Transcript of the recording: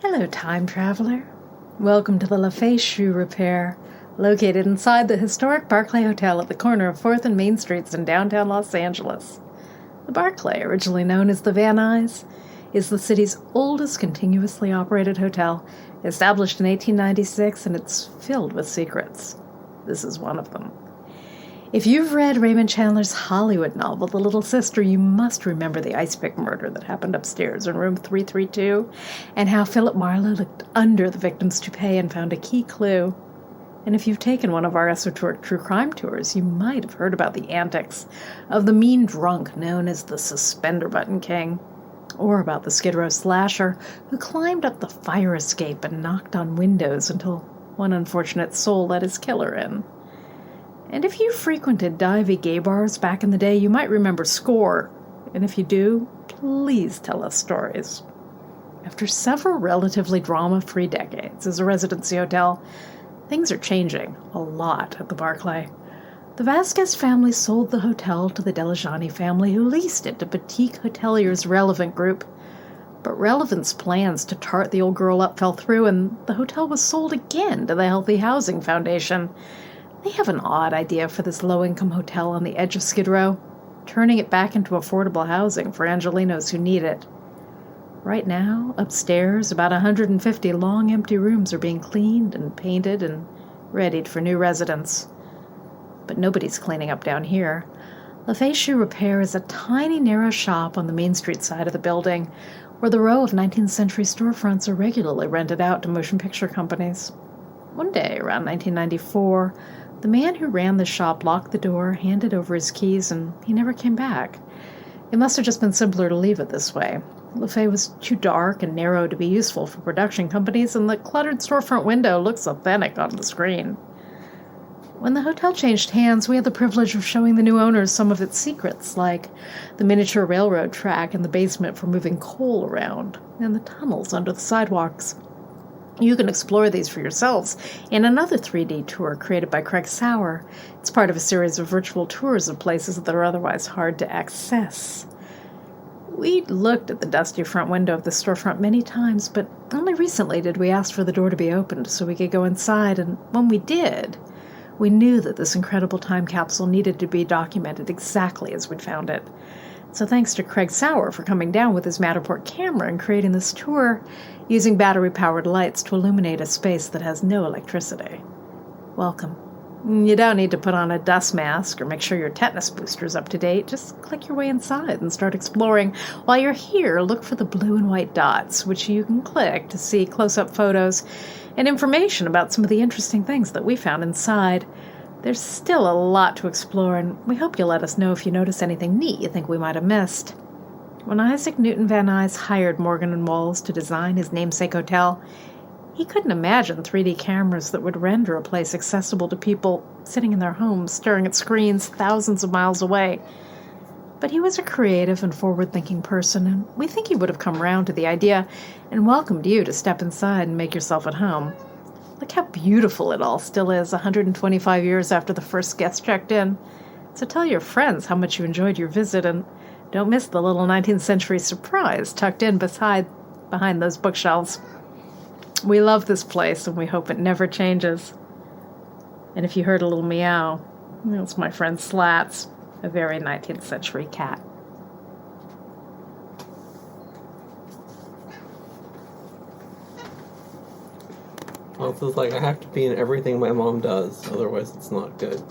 Hello, time traveler. Welcome to the LaFay Shoe Repair, located inside the historic Barclay Hotel at the corner of 4th and Main Streets in downtown Los Angeles. The Barclay, originally known as the Van Nuys, is the city's oldest continuously operated hotel, established in 1896, and it's filled with secrets. This is one of them. If you've read Raymond Chandler's Hollywood novel, The Little Sister, you must remember the ice pick murder that happened upstairs in room 332, and how Philip Marlowe looked under the victim's toupee and found a key clue. And if you've taken one of our esoteric true crime tours, you might have heard about the antics of the mean drunk known as the Suspender Button King, or about the Skid Row slasher who climbed up the fire escape and knocked on windows until one unfortunate soul let his killer in. And if you frequented divey gay bars back in the day, you might remember Score. And if you do, please tell us stories. After several relatively drama-free decades as a residency hotel, things are changing a lot at the Barclay. The Vasquez family sold the hotel to the Delajani family, who leased it to boutique hoteliers Relevant Group. But Relevant's plans to tart the old girl up fell through, and the hotel was sold again to the Healthy Housing Foundation. They have an odd idea for this low-income hotel on the edge of Skid Row, turning it back into affordable housing for Angelenos who need it. Right now, upstairs, about 150 long empty rooms are being cleaned and painted and readied for new residents. But nobody's cleaning up down here. LaFay Shoe Repair is a tiny, narrow shop on the Main Street side of the building, where the row of 19th century storefronts are regularly rented out to motion picture companies. One day, around 1994, the man who ran the shop locked the door, handed over his keys, and he never came back. It must have just been simpler to leave it this way. LaFay was too dark and narrow to be useful for production companies, and the cluttered storefront window looks authentic on the screen. When the hotel changed hands, we had the privilege of showing the new owners some of its secrets, like the miniature railroad track in the basement for moving coal around, and the tunnels under the sidewalks. You can explore these for yourselves in another 3D tour created by Craig Sauer. It's part of a series of virtual tours of places that are otherwise hard to access. We looked at the dusty front window of the storefront many times, but only recently did we ask for the door to be opened so we could go inside, and when we did, we knew that this incredible time capsule needed to be documented exactly as we'd found it. So thanks to Craig Sauer for coming down with his Matterport camera and creating this tour using battery-powered lights to illuminate a space that has no electricity. Welcome. You don't need to put on a dust mask or make sure your tetanus booster is up to date. Just click your way inside and start exploring. While you're here, look for the blue and white dots, which you can click to see close-up photos and information about some of the interesting things that we found inside. There's still a lot to explore, and we hope you'll let us know if you notice anything neat you think we might have missed. When Isaac Newton Van Nuys hired Morgan & Walls to design his namesake hotel, he couldn't imagine 3D cameras that would render a place accessible to people sitting in their homes, staring at screens thousands of miles away. But he was a creative and forward-thinking person, and we think he would have come round to the idea and welcomed you to step inside and make yourself at home. Look how beautiful it all still is 125 years after the first guest checked in. So tell your friends how much you enjoyed your visit, and don't miss the little 19th century surprise tucked in behind those bookshelves. We love this place, and we hope it never changes. And if you heard a little meow, it's my friend Slats, a very 19th century cat. Well, it's like I have to be in everything my mom does, otherwise it's not good.